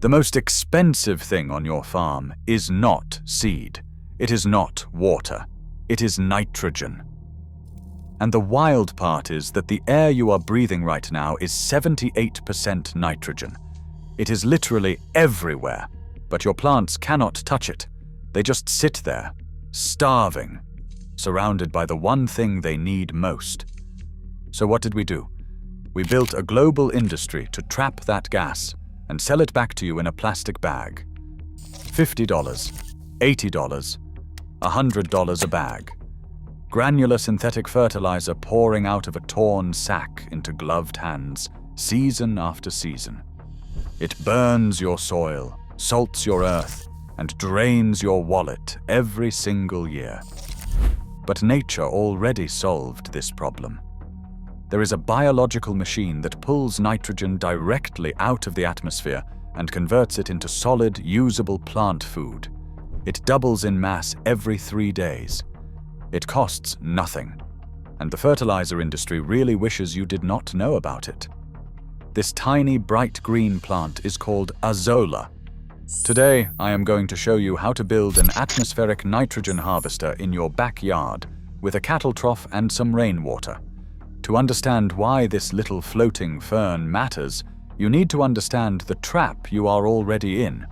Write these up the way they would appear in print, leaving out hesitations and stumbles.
The most expensive thing on your farm is not seed. It is not water. It is nitrogen. And the wild part is that the air you are breathing right now is 78% nitrogen. It is literally everywhere, but your plants cannot touch it. They just sit there, starving, surrounded by the one thing they need most. So what did we do? We built a global industry to trap that gas and sell it back to you in a plastic bag. $50, $80, $100 a bag. Granular synthetic fertilizer pouring out of a torn sack into gloved hands, season after season. It burns your soil, salts your earth, and drains your wallet every single year. But nature already solved this problem. There is a biological machine that pulls nitrogen directly out of the atmosphere and converts it into solid, usable plant food. It doubles in mass every 3 days. It costs nothing, and the fertilizer industry really wishes you did not know about it. This tiny, bright green plant is called Azolla. Today, I am going to show you how to build an atmospheric nitrogen harvester in your backyard with a cattle trough and some rainwater. To understand why this little floating fern matters, you need to understand the trap you are already in.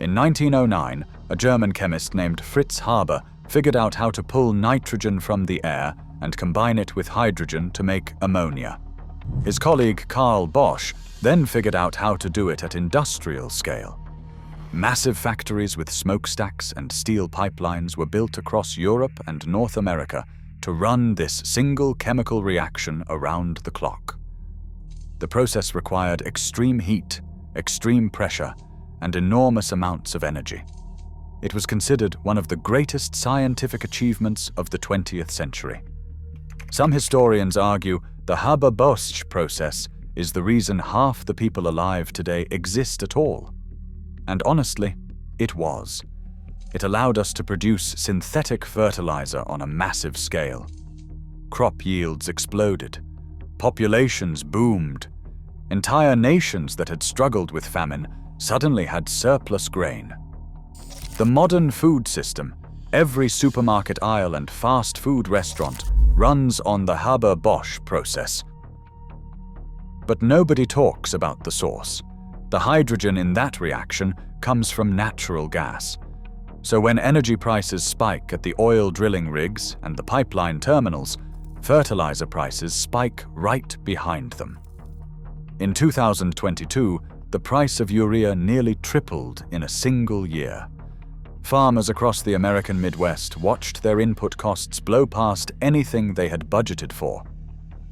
In 1909, a German chemist named Fritz Haber figured out how to pull nitrogen from the air and combine it with hydrogen to make ammonia. His colleague Carl Bosch then figured out how to do it at industrial scale. Massive factories with smokestacks and steel pipelines were built across Europe and North America to run this single chemical reaction around the clock. The process required extreme heat, extreme pressure, and enormous amounts of energy. It was considered one of the greatest scientific achievements of the 20th century. Some historians argue the Haber-Bosch process is the reason half the people alive today exist at all. And honestly, it was. It allowed us to produce synthetic fertilizer on a massive scale. Crop yields exploded. Populations boomed. Entire nations that had struggled with famine suddenly had surplus grain. The modern food system, every supermarket aisle and fast food restaurant, runs on the Haber-Bosch process. But nobody talks about the source. The hydrogen in that reaction comes from natural gas. So when energy prices spike at the oil drilling rigs and the pipeline terminals, fertilizer prices spike right behind them. In 2022, the price of urea nearly tripled in a single year. Farmers across the American Midwest watched their input costs blow past anything they had budgeted for.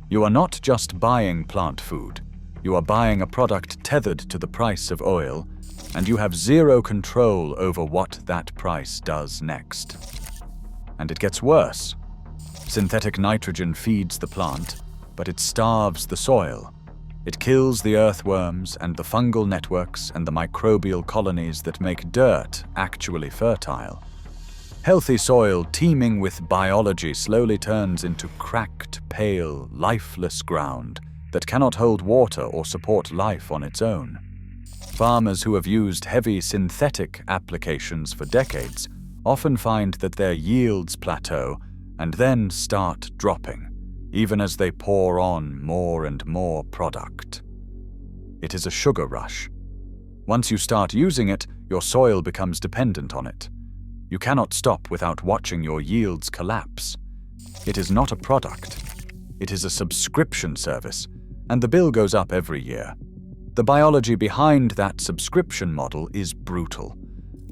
You are not just buying plant food. You are buying a product tethered to the price of oil, and you have zero control over what that price does next. And it gets worse. Synthetic nitrogen feeds the plant, but it starves the soil. It kills the earthworms and the fungal networks and the microbial colonies that make dirt actually fertile. Healthy soil teeming with biology slowly turns into cracked, pale, lifeless ground that cannot hold water or support life on its own. Farmers who have used heavy synthetic applications for decades often find that their yields plateau and then start dropping, even as they pour on more and more product. It is a sugar rush. Once you start using it, your soil becomes dependent on it. You cannot stop without watching your yields collapse. It is not a product. It is a subscription service, and the bill goes up every year. The biology behind that subscription model is brutal.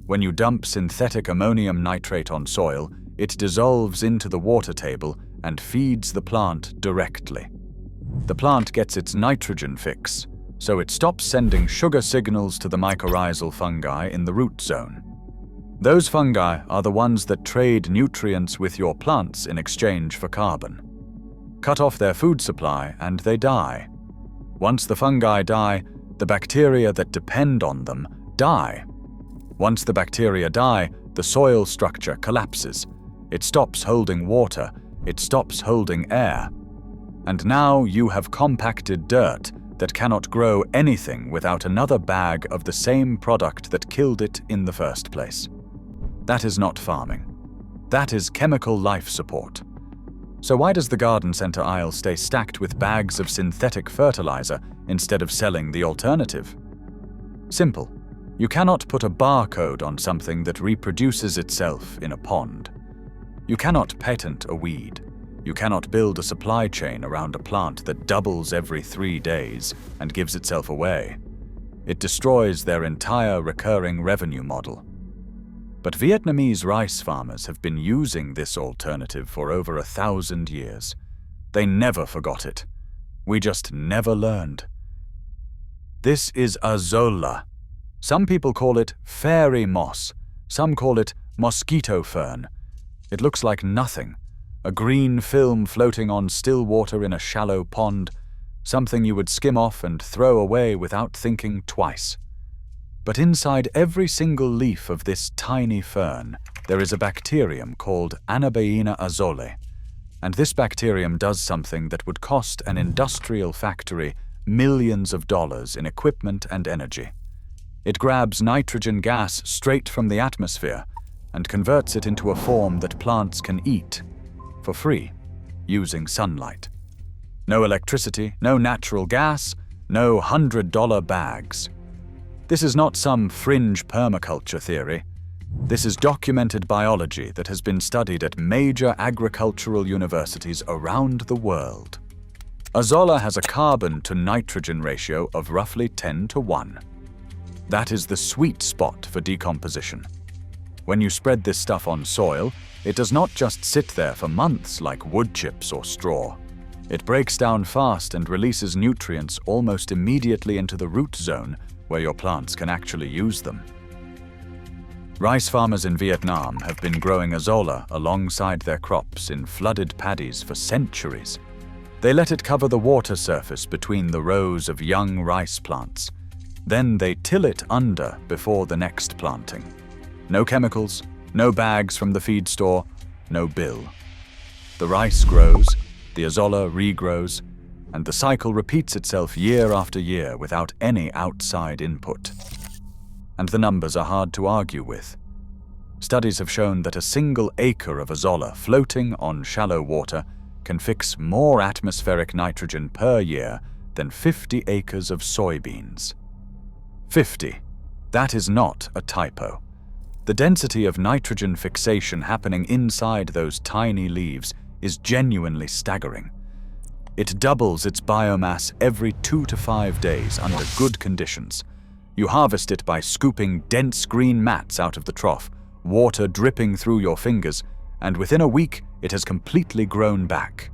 When you dump synthetic ammonium nitrate on soil, it dissolves into the water table and feeds the plant directly. The plant gets its nitrogen fix, so it stops sending sugar signals to the mycorrhizal fungi in the root zone. Those fungi are the ones that trade nutrients with your plants in exchange for carbon. Cut off their food supply and they die. Once the fungi die, the bacteria that depend on them die. Once the bacteria die, the soil structure collapses. It stops holding water, it stops holding air. And now you have compacted dirt that cannot grow anything without another bag of the same product that killed it in the first place. That is not farming. That is chemical life support. So why does the garden center aisle stay stacked with bags of synthetic fertilizer instead of selling the alternative? Simple. You cannot put a barcode on something that reproduces itself in a pond. You cannot patent a weed. You cannot build a supply chain around a plant that doubles every 3 days and gives itself away. It destroys their entire recurring revenue model. But Vietnamese rice farmers have been using this alternative for over 1,000 years. They never forgot it. We just never learned. This is Azolla. Some people call it fairy moss. Some call it mosquito fern. It looks like nothing. A green film floating on still water in a shallow pond, something you would skim off and throw away without thinking twice. But inside every single leaf of this tiny fern, there is a bacterium called Azolla, and this bacterium does something that would cost an industrial factory millions of dollars in equipment and energy. It grabs nitrogen gas straight from the atmosphere and converts it into a form that plants can eat for free, using sunlight. No electricity, no natural gas, no $100 bags. This is not some fringe permaculture theory. This is documented biology that has been studied at major agricultural universities around the world. Azolla has a carbon to nitrogen ratio of roughly 10:1. That is the sweet spot for decomposition. When you spread this stuff on soil, it does not just sit there for months like wood chips or straw. It breaks down fast and releases nutrients almost immediately into the root zone where your plants can actually use them. Rice farmers in Vietnam have been growing Azolla alongside their crops in flooded paddies for centuries. They let it cover the water surface between the rows of young rice plants. Then they till it under before the next planting. No chemicals, no bags from the feed store, no bill. The rice grows, the Azolla regrows, and the cycle repeats itself year after year without any outside input. And the numbers are hard to argue with. Studies have shown that a single acre of Azolla floating on shallow water can fix more atmospheric nitrogen per year than 50 acres of soybeans. 50. That is not a typo. The density of nitrogen fixation happening inside those tiny leaves is genuinely staggering. It doubles its biomass every 2 to 5 days under good conditions. You harvest it by scooping dense green mats out of the trough, water dripping through your fingers, and within a week it has completely grown back.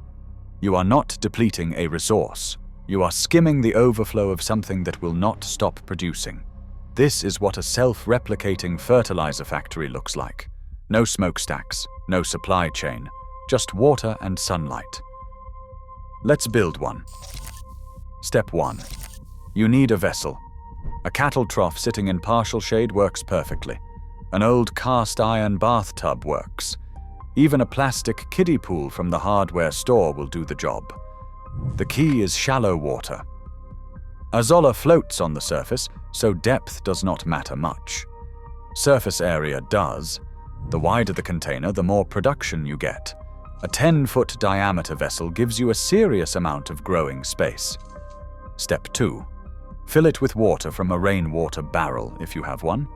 You are not depleting a resource. You are skimming the overflow of something that will not stop producing. This is what a self-replicating fertilizer factory looks like. No smokestacks, no supply chain, just water and sunlight. Let's build one. Step 1. You need a vessel. A cattle trough sitting in partial shade works perfectly. An old cast iron bathtub works. Even a plastic kiddie pool from the hardware store will do the job. The key is shallow water. Azolla floats on the surface, so depth does not matter much. Surface area does. The wider the container, the more production you get. A 10-foot diameter vessel gives you a serious amount of growing space. Step 2. Fill it with water from a rainwater barrel if you have one.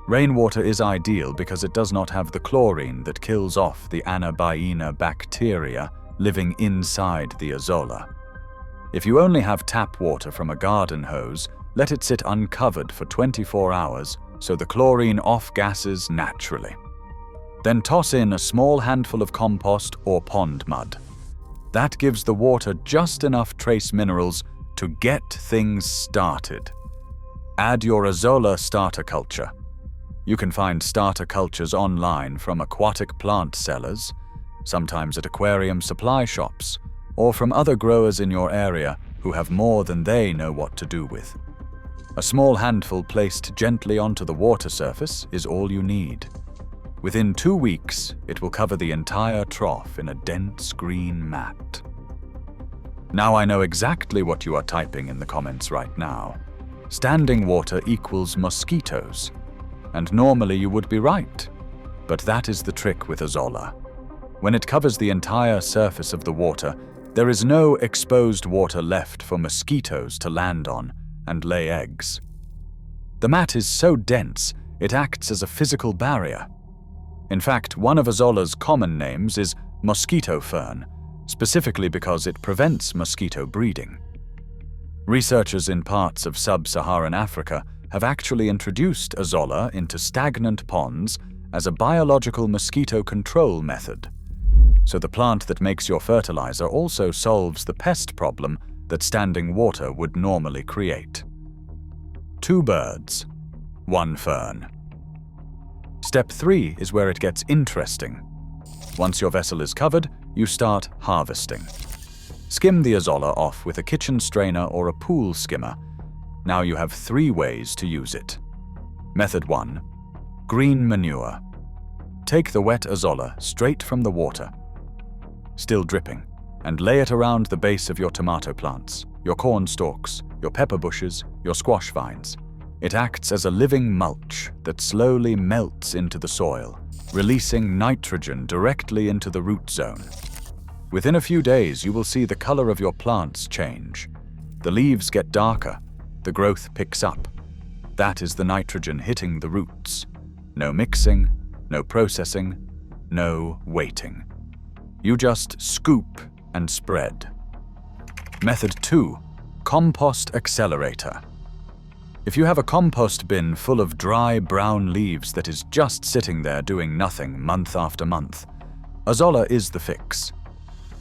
Rainwater is ideal because it does not have the chlorine that kills off the anabaina bacteria living inside the Azolla. If you only have tap water from a garden hose, let it sit uncovered for 24 hours so the chlorine off-gases naturally. Then toss in a small handful of compost or pond mud. That gives the water just enough trace minerals to get things started. Add your Azolla starter culture. You can find starter cultures online from aquatic plant sellers, sometimes at aquarium supply shops, or from other growers in your area who have more than they know what to do with. A small handful placed gently onto the water surface is all you need. Within 2 weeks, it will cover the entire trough in a dense green mat. Now I know exactly what you are typing in the comments right now. Standing water equals mosquitoes. And normally you would be right. But that is the trick with Azolla. When it covers the entire surface of the water, there is no exposed water left for mosquitoes to land on and lay eggs. The mat is so dense, it acts as a physical barrier. In fact, one of Azolla's common names is mosquito fern, specifically because it prevents mosquito breeding. Researchers in parts of sub-Saharan Africa have actually introduced Azolla into stagnant ponds as a biological mosquito control method. So the plant that makes your fertilizer also solves the pest problem that standing water would normally create. 2 birds, 1 fern. Step 3 is where it gets interesting. Once your vessel is covered, you start harvesting. Skim the Azolla off with a kitchen strainer or a pool skimmer. Now you have 3 ways to use it. Method 1. Green manure. Take the wet Azolla straight from the water, still dripping, and lay it around the base of your tomato plants, your corn stalks, your pepper bushes, your squash vines. It acts as a living mulch that slowly melts into the soil, releasing nitrogen directly into the root zone. Within a few days, you will see the color of your plants change. The leaves get darker, the growth picks up. That is the nitrogen hitting the roots. No mixing, no processing, no waiting. You just scoop and spread. Method 2. Compost accelerator. If you have a compost bin full of dry brown leaves that is just sitting there doing nothing month after month, Azolla is the fix.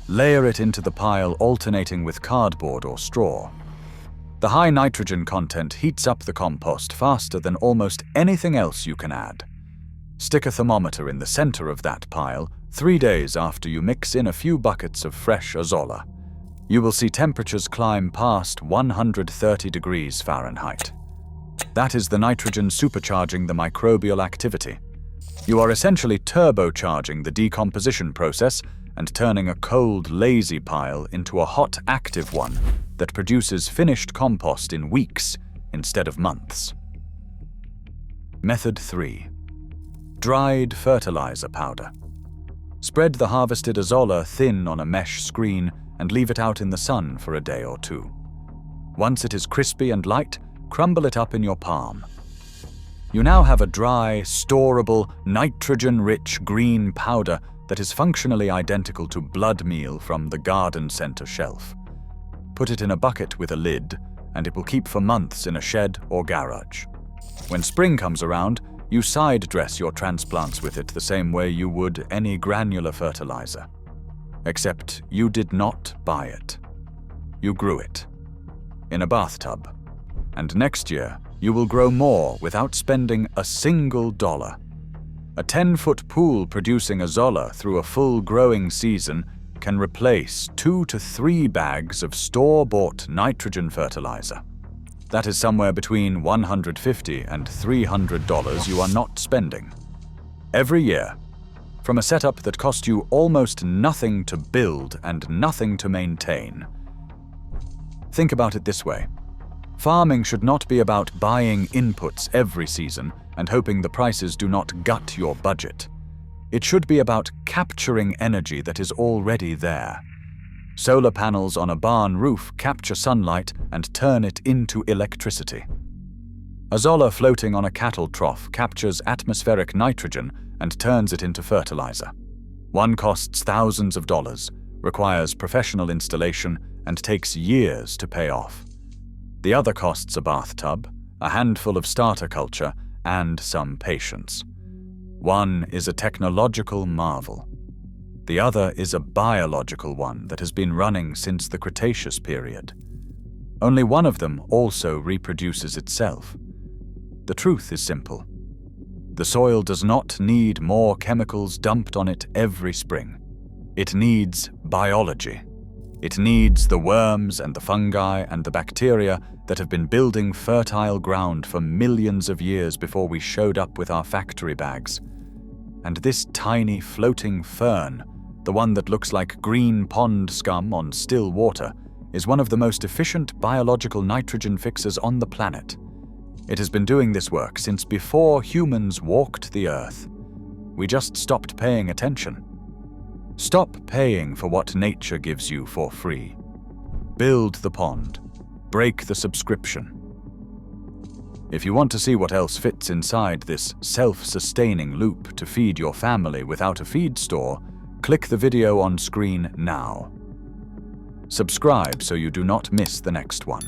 Layer it into the pile alternating with cardboard or straw. The high nitrogen content heats up the compost faster than almost anything else you can add. Stick a thermometer in the center of that pile 3 days after you mix in a few buckets of fresh Azolla. You will see temperatures climb past 130 degrees Fahrenheit. That is the nitrogen supercharging the microbial activity. You are essentially turbocharging the decomposition process and turning a cold, lazy pile into a hot, active one that produces finished compost in weeks instead of months. Method 3. Dried fertilizer powder. Spread the harvested Azolla thin on a mesh screen and leave it out in the sun for a day or 2. Once it is crispy and light, crumble it up in your palm. You now have a dry, storable, nitrogen-rich green powder that is functionally identical to blood meal from the garden center shelf. Put it in a bucket with a lid, and it will keep for months in a shed or garage. When spring comes around, you side dress your transplants with it the same way you would any granular fertilizer. Except you did not buy it. You grew it. In a bathtub. And next year, you will grow more without spending a single dollar. A 10-foot pool producing Azolla through a full growing season can replace 2 to 3 bags of store-bought nitrogen fertilizer. That is somewhere between $150 and $300 you are not spending. Every year, from a setup that cost you almost nothing to build and nothing to maintain. Think about it this way. Farming should not be about buying inputs every season and hoping the prices do not gut your budget. It should be about capturing energy that is already there. Solar panels on a barn roof capture sunlight and turn it into electricity. Azolla floating on a cattle trough captures atmospheric nitrogen and turns it into fertilizer. One costs thousands of dollars, requires professional installation, and takes years to pay off. The other costs a bathtub, a handful of starter culture, and some patience. One is a technological marvel. The other is a biological one that has been running since the Cretaceous period. Only one of them also reproduces itself. The truth is simple. The soil does not need more chemicals dumped on it every spring. It needs biology. It needs the worms and the fungi and the bacteria that have been building fertile ground for millions of years before we showed up with our factory bags. And this tiny floating fern, the one that looks like green pond scum on still water, is one of the most efficient biological nitrogen fixers on the planet. It has been doing this work since before humans walked the earth. We just stopped paying attention. Stop paying for what nature gives you for free. Build the pond. Break the subscription. If you want to see what else fits inside this self-sustaining loop to feed your family without a feed store, click the video on screen now. Subscribe so you do not miss the next one.